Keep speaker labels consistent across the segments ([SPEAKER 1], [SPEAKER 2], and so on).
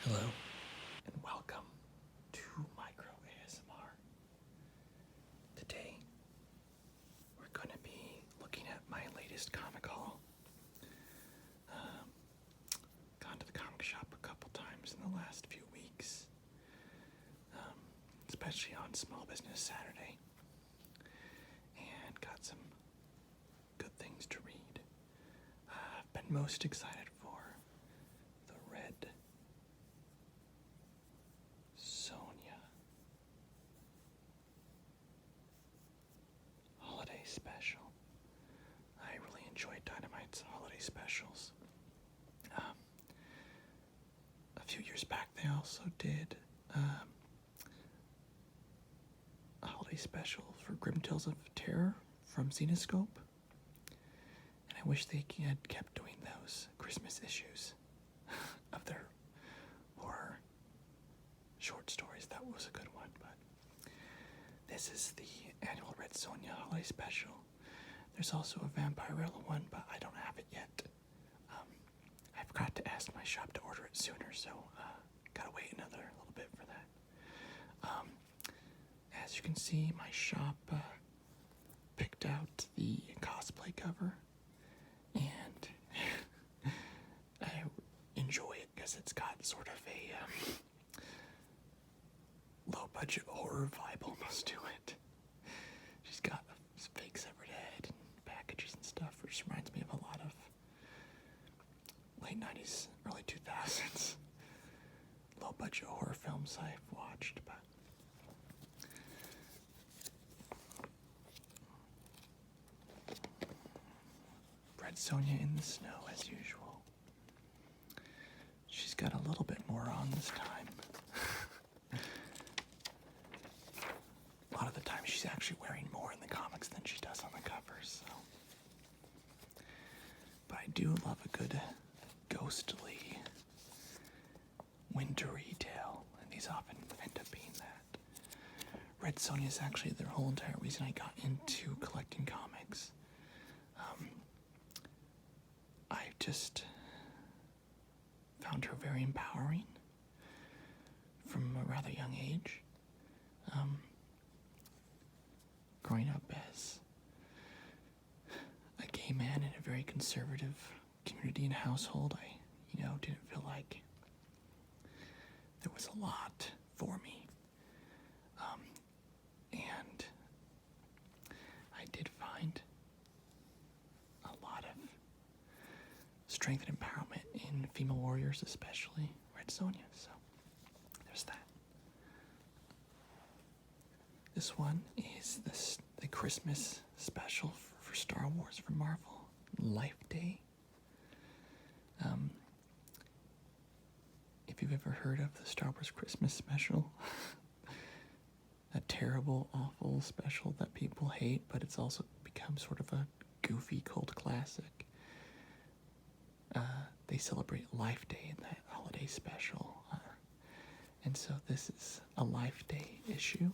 [SPEAKER 1] Hello, and welcome to Micro ASMR. Today, we're going to be looking at my latest comic haul. Gone to the comic shop a couple times in the last few weeks, especially on Small Business Saturday, and got some good things to read. I've been most excited for the Red Sonja holiday special. I really enjoyed Dynamite's holiday specials. A few years back, they also did a holiday special for Grim Tales of Terror from Zenoscope, and I wish they had kept doing those Christmas issues of their horror short stories. That was a good one, but this is the annual Red Sonja holiday special. There's also a Vampirella one, but I don't have it yet. I forgot to ask my shop to order it sooner, so gotta wait another little bit for that. As you can see, my shop picked out the cosplay cover, and I enjoy it because it's got sort of a low-budget horror vibe almost to it. She's got a fake severed head and packages and stuff, which reminds me of a lot of late 90s, early 2000s low-budget horror films I've watched. But Red Sonja in the snow as usual. She's got a little bit more on this time. A lot of the time she's actually wearing more in the comics than she does on the covers, so. But I do love a good ghostly wintry tale, and these often end up being that. Red Sonja is actually the whole entire reason I got into collecting comics. I just found her very empowering from a rather young age. Growing up as a gay man in a very conservative community and household, I, didn't feel like there was a lot for me. And I did find a lot of strength and empowerment in female warriors, especially Red Sonja, so there's that. This one is the Christmas special for Star Wars from Marvel, Life Day. If you've ever heard of the Star Wars Christmas special, a terrible, awful special that people hate, but it's also become sort of a goofy cult classic. They celebrate Life Day in that holiday special, and so this is a Life Day issue.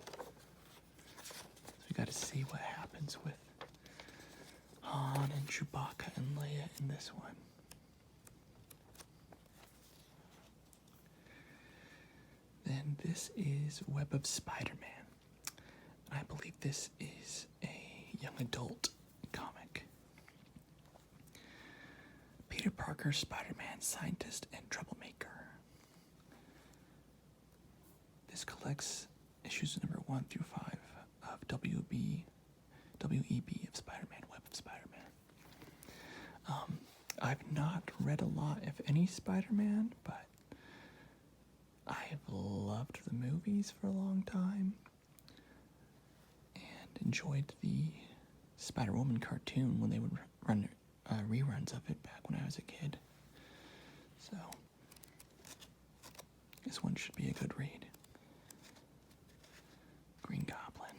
[SPEAKER 1] So we got to see what happens with Han and Chewbacca and Leia in this one. Then this is Web of Spider-Man. And I believe this is a young adult comic. Peter Parker, Spider-Man, scientist, and troublemaker. This collects issues number 1 through 5 of WEB of Spider-Man, Web of Spider-Man. I've not read a lot, if any, Spider-Man, but I've loved the movies for a long time and enjoyed the Spider-Woman cartoon when they would run reruns of it back when I was a kid. So this one should be a good read. Green Goblin.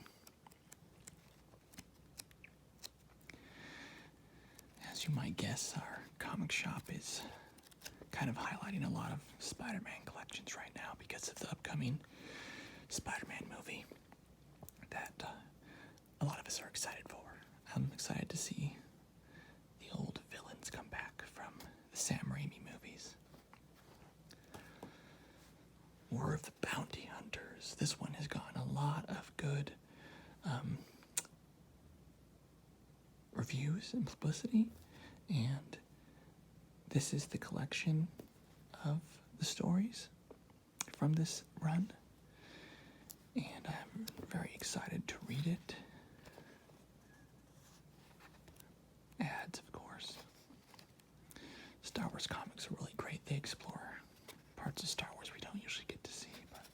[SPEAKER 1] As you might guess, our comic shop is kind of highlighting a lot of Spider-Man collections right now because of the upcoming Spider-Man movie that a lot of us are excited for. I'm excited to see the Sam Raimi movies. War of the Bounty Hunters. This one has gotten a lot of good reviews and publicity, and this is the collection of the stories from this run, and I'm very excited to read it. Ads, of course. Star Wars comics are really great. They explore parts of Star Wars we don't usually get to see, but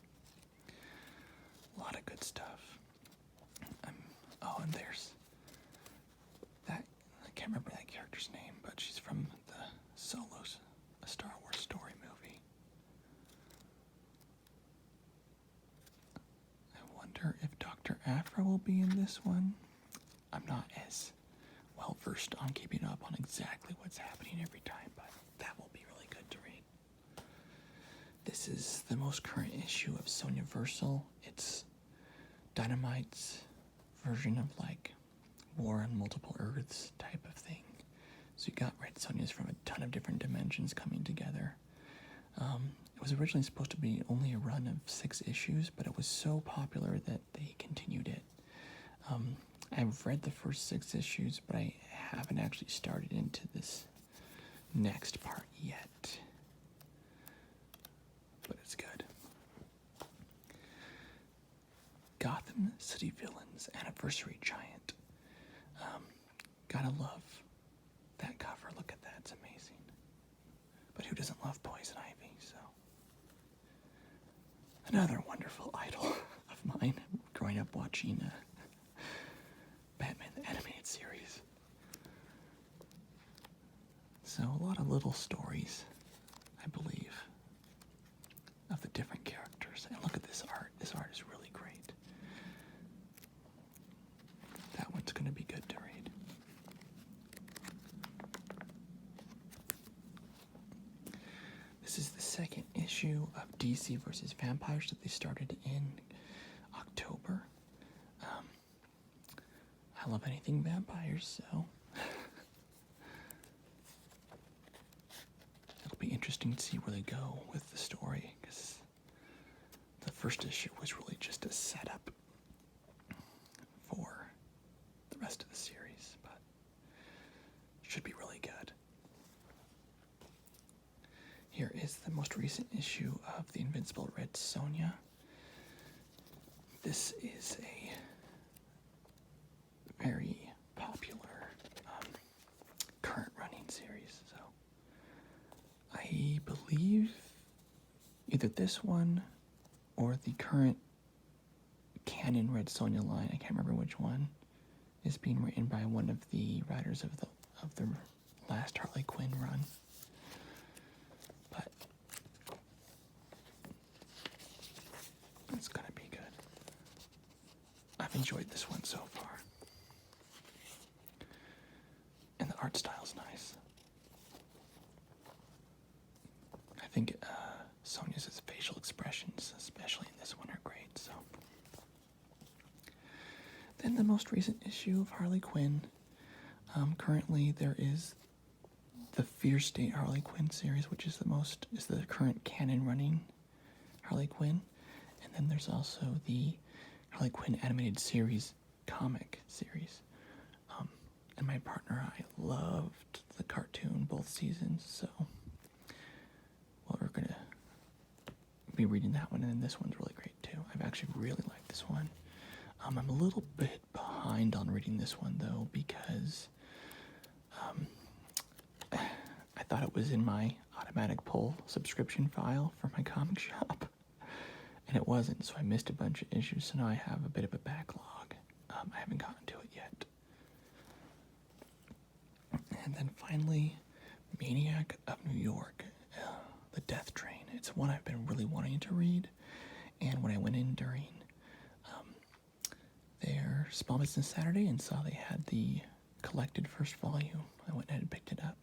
[SPEAKER 1] a lot of good stuff. And there's that, I can't remember that character's name, but she's from the Solos, a Star Wars story movie. I wonder if Dr. Aphra will be in this one. I'm not as well versed on keeping up on exactly what's happening every time, but that will be really good to read. This is the most current issue of Sonja Versal. It's Dynamite's version of like War on Multiple Earths type of thing. So you got Red Sonjas from a ton of different dimensions coming together. It was originally supposed to be only a run of 6 issues, but it was so popular that they continued it. I've read the first 6 issues, but I haven't actually started into this next part yet. But it's good. Gotham City Villains Anniversary Giant. Gotta love that cover. Look at that, it's amazing. But who doesn't love Poison Ivy? So another wonderful idol of mine. Growing up watching Batman the Animated Series. So a lot of little stories, I believe, of the different characters. And look at this art. This art is really great. That one's going to be good to read. This is the second issue of DC vs. Vampires that they started in October. I love anything vampires, so it'll be interesting to see where they go with the story, because the first issue was really just a setup for the rest of the series, but it should be really good. Here is the most recent issue of the Invincible Red Sonja. This is a very popular current running series, so I believe either this one or the current canon Red Sonja line, I can't remember which one, is being written by one of the writers of the last Harley Quinn run. But it's gonna be good. I've enjoyed this one so far. And the art style's nice. I think Sonja's facial expressions, especially in this one, are great. So, then the most recent issue of Harley Quinn. Currently, there is the Fear State Harley Quinn series, which is the current canon running Harley Quinn, and then there's also the Harley Quinn animated series comic series. And my partner and I loved the cartoon both seasons, so we're gonna be reading that one, and then this one's really great too. I've actually really liked this one. I'm a little bit behind on reading this one though, because I thought it was in my automatic pull subscription file for my comic shop, and it wasn't, so I missed a bunch of issues, so now I have a bit of a backlog. I haven't gotten to it yet. And then finally, Maniac of New York, The Death Train. It's one I've been really wanting to read, and when I went in during their Small Business Saturday and saw they had the collected first volume, I went ahead and picked it up.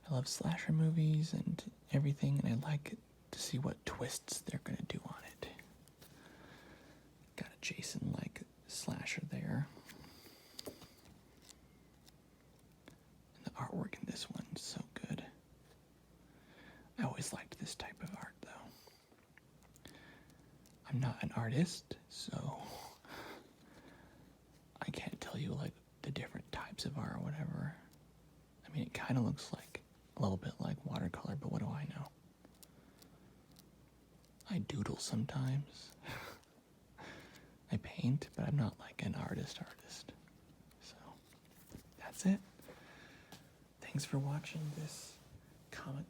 [SPEAKER 1] I love slasher movies and everything, and I like to see what twists they're going to do on it. Got a Jason-like slasher there. And the artwork in this one's so good. this type of art, though. I'm not an artist, so I can't tell you, like, the different types of art or whatever. I mean, it kind of looks like a little bit like watercolor, but what do I know? I doodle sometimes. I paint, but I'm not like an artist. So, that's it. Thanks for watching this comic